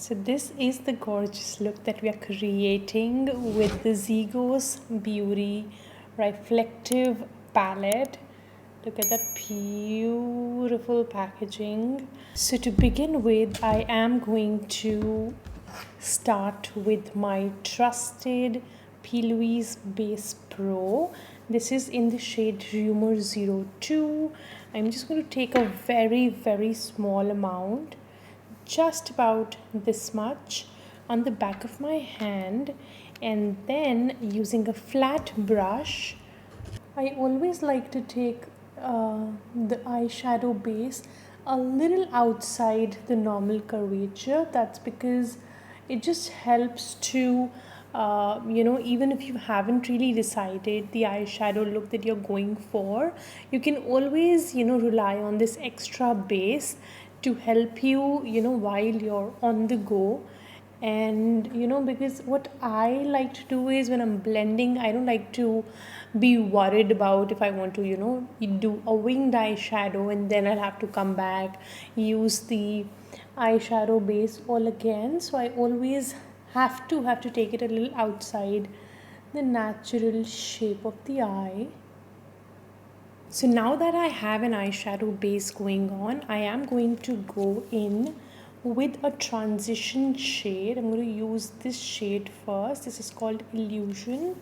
So this is the gorgeous look that we are creating with the Zygos Beauty Reflective Palette. Look at that beautiful packaging. So to begin with, I am going to start with my trusted P. Louise Base Pro. This is in the shade Rumor 02. I'm just going to take a very small amount, just about this much, on the back of my hand, and then using a flat brush, I always like to take the eyeshadow base a little outside the normal curvature. That's because it just helps to even if you haven't really decided the eyeshadow look that you're going for, you can always rely on this extra base to help you while you're on the go. And because what I like to do is, when I'm blending, I don't like to be worried about if I want to do a winged eyeshadow and then I'll have to come back, use the eyeshadow base all again. So I always have to take it a little outside the natural shape of the eye. So now that I have an eyeshadow base going on, I am going to go in with a transition shade. I'm going to use this shade first. This is called Illusion.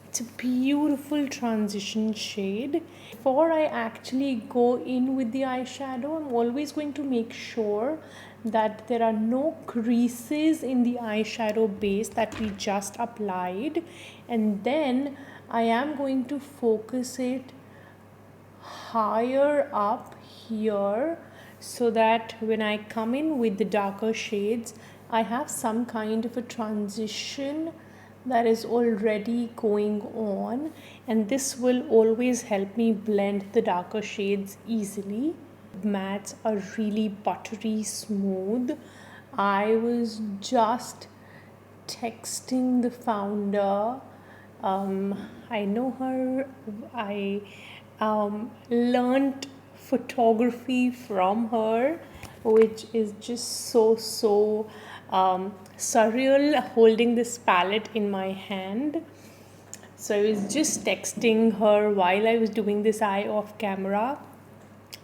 It's a beautiful transition shade. Before I actually go in with the eyeshadow, I'm always going to make sure that there are no creases in the eyeshadow base that we just applied. And then I am going to focus it higher up here, so that when I come in with the darker shades, I have some kind of a transition that is already going on, and this will always help me blend the darker shades easily. Mattes are really buttery smooth. I was just texting the founder. I know her. I learned photography from her, which is just so surreal, holding this palette in my hand. So I was just texting her while I was doing this eye off camera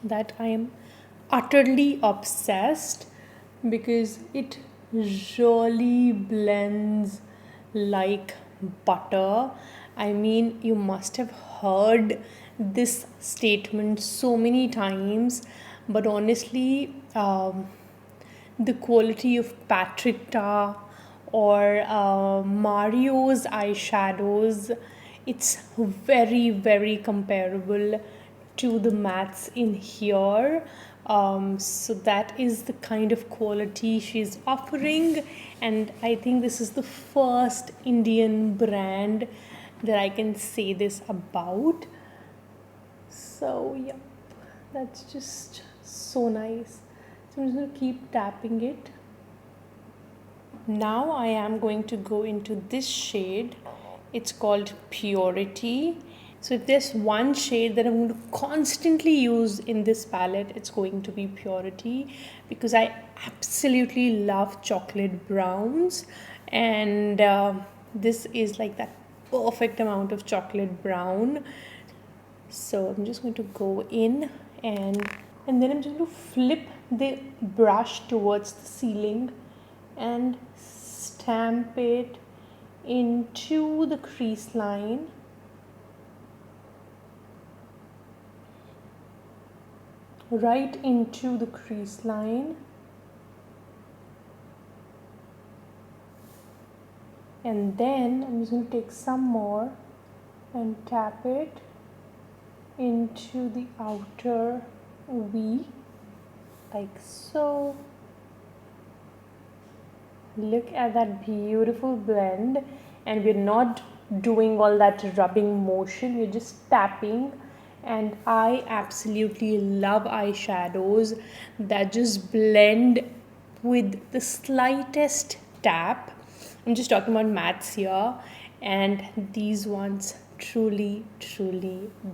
that I am utterly obsessed, because it really blends like butter. I mean, you must have heard this statement so many times, but honestly, the quality of Patrick Ta or Mario's eyeshadows, it's very comparable to the mattes in here. So that is the kind of quality she's offering, and I think this is the first Indian brand that I can say this about. So yeah, that's just so nice. So I'm just going to keep tapping it. Now I am going to go into this shade. It's called Purity. So if there's one shade that I'm going to constantly use in this palette, it's going to be Purity, because I absolutely love chocolate browns, and this is like that perfect amount of chocolate brown. So I'm just going to go in, and then I'm just going to flip the brush towards the ceiling and stamp it into the crease line. Right into the crease line. And then I'm just going to take some more and tap it into the outer V, like so. Look at that beautiful blend, and we're not doing all that rubbing motion, we're just tapping. And I absolutely love eyeshadows that just blend with the slightest tap. I'm just talking about mattes here, and these ones truly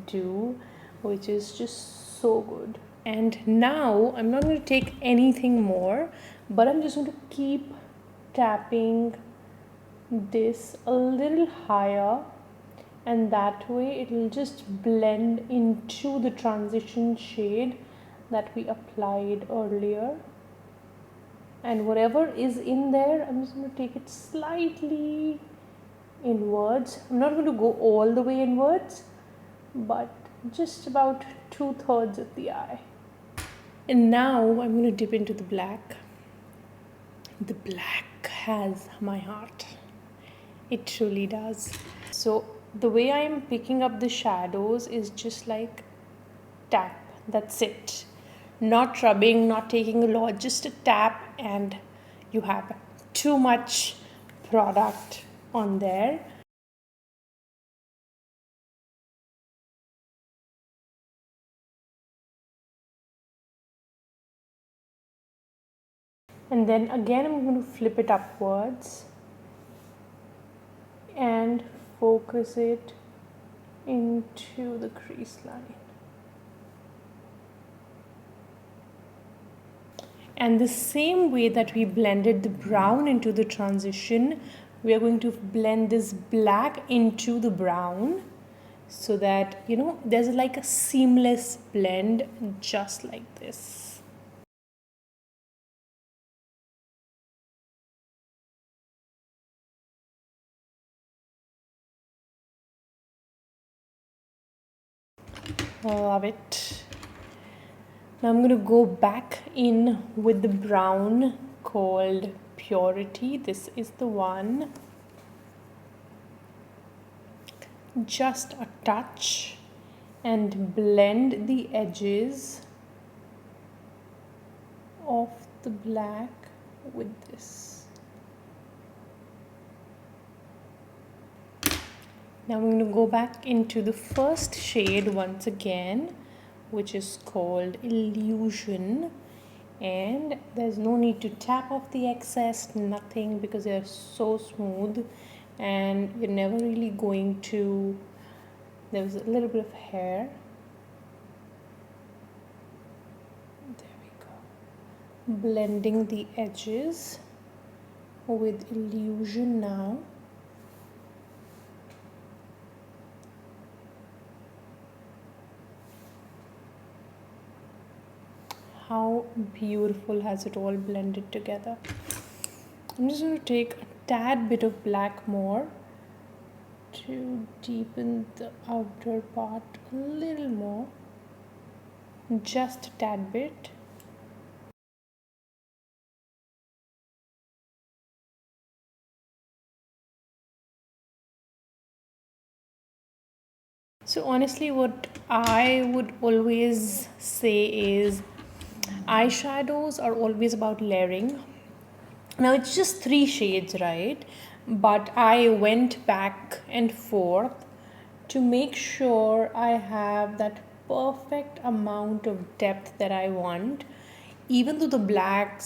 do, which is just so good. And now I'm not going to take anything more. but I'm just going to keep tapping this a little higher, and that way it will just blend into the transition shade that we applied earlier. And whatever is in there, I'm just going to take it slightly inwards. I'm not going to go all the way inwards, but just about 2/3 of the eye. And now I'm going to dip into the black. The black has my heart. It truly does. So the way I am picking up the shadows is just like tap. That's it. Not rubbing, not taking a lot, just a tap, and you have too much product on there. And then again I'm going to flip it upwards and focus it into the crease line. And the same way that we blended the brown into the transition, we are going to blend this black into the brown, so that there's like a seamless blend, just like this. Love it. Now I'm going to go back in with the brown called Purity. This is the one. Just a touch, and blend the edges of the black with this. Now I'm going to go back into the first shade once again, which is called Illusion, and there's no need to tap off the excess, nothing, because they're so smooth and you're never really going to. There's a little bit of hair. There we go. Blending the edges with Illusion now. How beautiful has it all blended together. I'm just going to take a tad bit of black more to deepen the outer part a little more, just a tad bit. So honestly, what I would always say is eyeshadows are always about layering. Now it's just 3 shades, right? But I went back and forth to make sure I have that perfect amount of depth that I want. Even though the black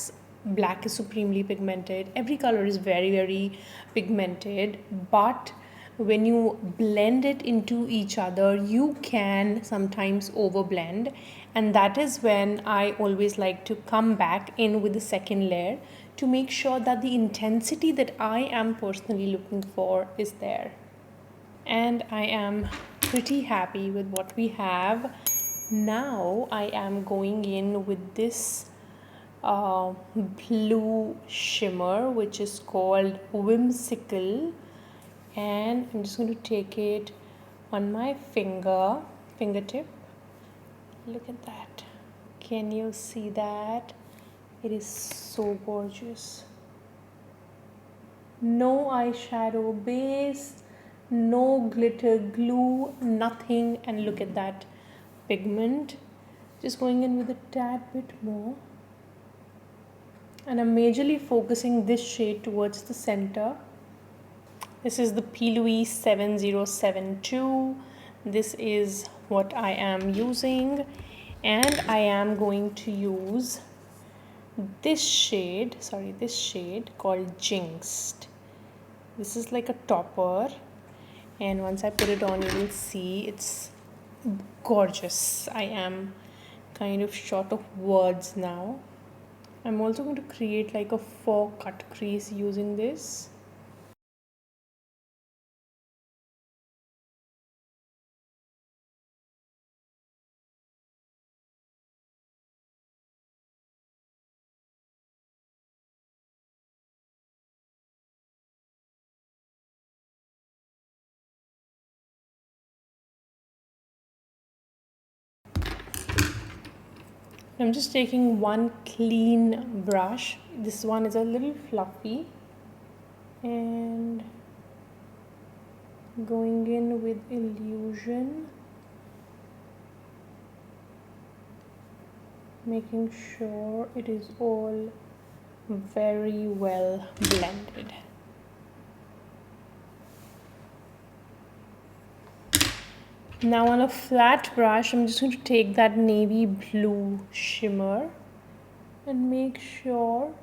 is supremely pigmented, every color is very, very pigmented, but when you blend it into each other, you can sometimes overblend, and that is when I always like to come back in with the second layer to make sure that the intensity that I am personally looking for is there. And I am pretty happy with what we have. Now I am going in with this blue shimmer, which is called Whimsical, and I'm just going to take it on my fingertip. Look at that. Can you see that? It is so gorgeous. No eyeshadow base, no glitter glue, nothing, and look at that pigment. Just going in with a tad bit more, and I'm majorly focusing this shade towards the center. This is the P. Louise 7072. This is what I am using, and I am going to use this shade called Jinxed. This is like a topper, and once I put it on, you will see it's gorgeous. I am kind of short of words now. I'm also going to create like a 4 cut crease using this. I'm just taking one clean brush. This one is a little fluffy and going in with illusion, making sure it is all very well blended. Now on a flat brush, I'm just going to take that navy blue shimmer and make sure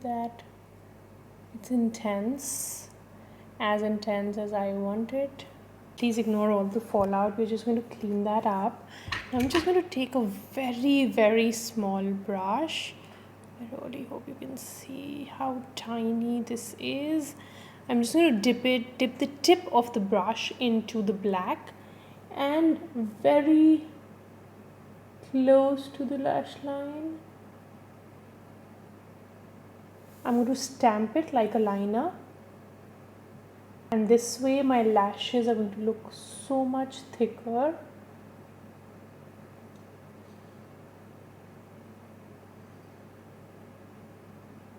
that it's intense as I want it. Please ignore all the fallout. We're just going to clean that up. I'm just going to take a very small brush. I really hope you can see how tiny this is. I'm just going to dip the tip of the brush into the black and very close to the lash line. I'm going to stamp it like a liner, and this way my lashes are going to look so much thicker.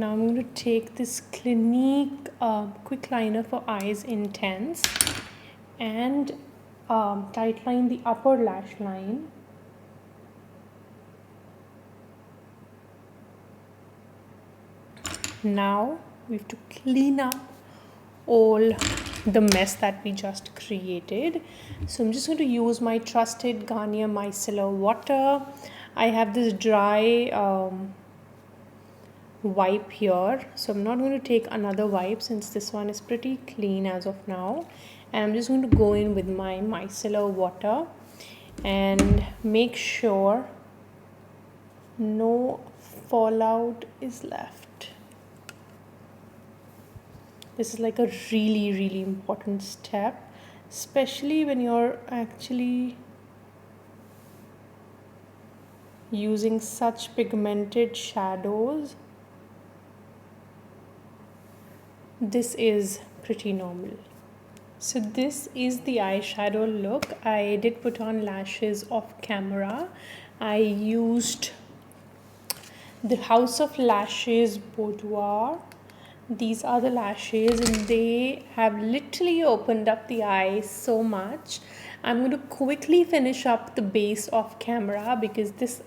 Now I'm going to take this Clinique quick liner for eyes intense and tightline the upper lash line. Now we have to clean up all the mess that we just created. So I'm just going to use my trusted Garnier micellar water. I have this dry wipe here, so I'm not going to take another wipe since this one is pretty clean as of now, and I'm just going to go in with my micellar water and make sure no fallout is left. This is like a really important step, especially when you're actually using such pigmented shadows. This is pretty normal. So this is the eyeshadow look. I did put on lashes off camera. I used the House of Lashes Boudoir. These are the lashes and they have literally opened up the eyes so much. I'm going to quickly finish up the base off camera because this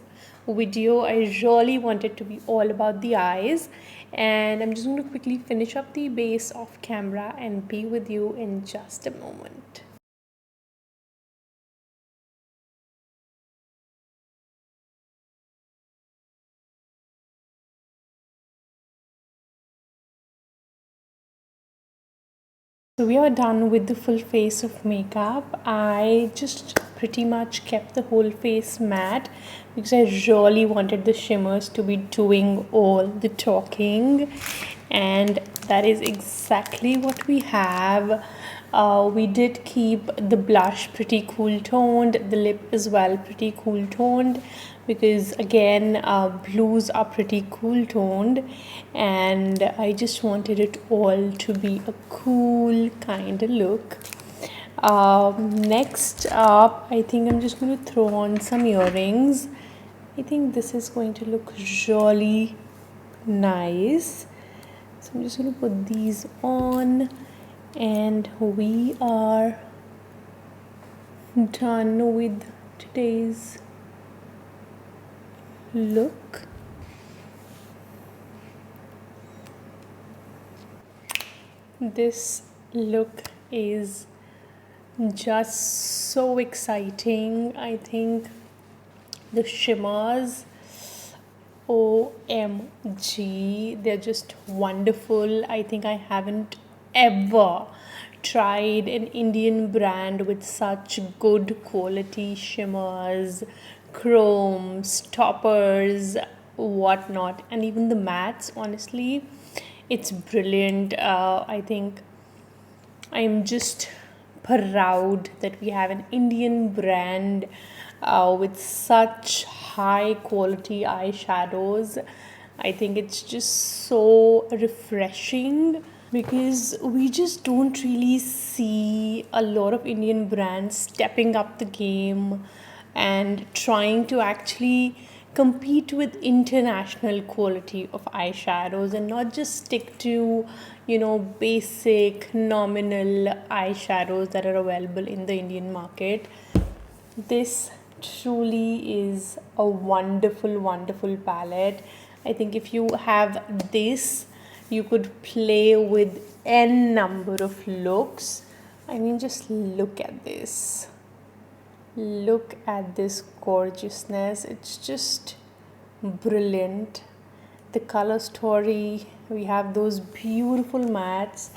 video I really wanted to be all about the eyes, and I'm just going to quickly finish up the base off camera and be with you in just a moment. So we are done with the full face of makeup. I just pretty much kept the whole face matte because I really wanted the shimmers to be doing all the talking, and that is exactly what we have. We did keep the blush pretty cool toned, the lip as well pretty cool toned, because again blues are pretty cool toned and I just wanted it all to be a cool kind of look. Next up, I think I'm just going to throw on some earrings. I think this is going to look really nice, so I'm just going to put these on and we are done with today's look. This look is just so exciting. I think the shimmers, OMG, they're just wonderful. I think I haven't ever tried an Indian brand with such good quality shimmers, chromes, toppers. whatnot. And even the mattes, honestly, it's brilliant. I think I'm just proud that we have an Indian brand with such high quality eyeshadows. I think it's just so refreshing because we just don't really see a lot of Indian brands stepping up the game and trying to actually compete with international quality of eyeshadows and not just stick to, basic nominal eyeshadows that are available in the Indian market. This truly is a wonderful, wonderful palette. I think if you have this, you could play with n number of looks. I mean, just look at this. Look at this gorgeousness. It's just brilliant. The color story, we have those beautiful mattes,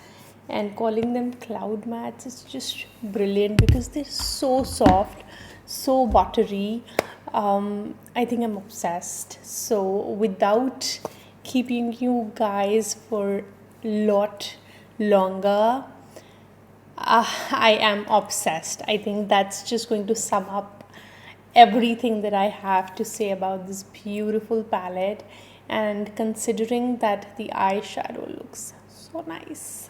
and calling them cloud mattes is just brilliant because they're so soft, so buttery. I think I'm obsessed. So without keeping you guys for a lot longer, I am obsessed. I think that's just going to sum up everything that I have to say about this beautiful palette. And considering that the eyeshadow looks so nice,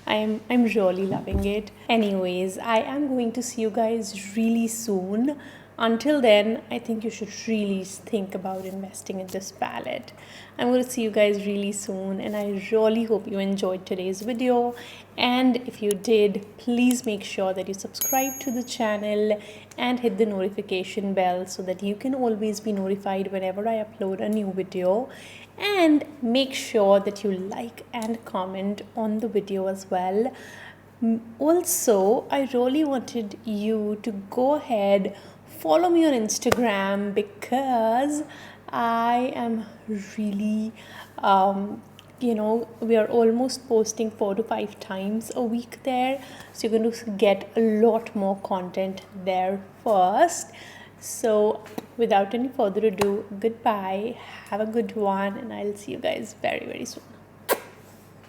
I'm really loving it. Anyways, I am going to see you guys really soon. Until then, I think you should really think about investing in this palette. I'm going to see you guys really soon, and I really hope you enjoyed today's video. And if you did, please make sure that you subscribe to the channel and hit the notification bell so that you can always be notified whenever I upload a new video. And make sure that you like and comment on the video as well. Also, I really wanted you to go ahead, follow me on Instagram, because I am really, we are almost posting 4 to 5 times a week there. So you're going to get a lot more content there first. So without any further ado, goodbye, have a good one, and I'll see you guys very, very soon.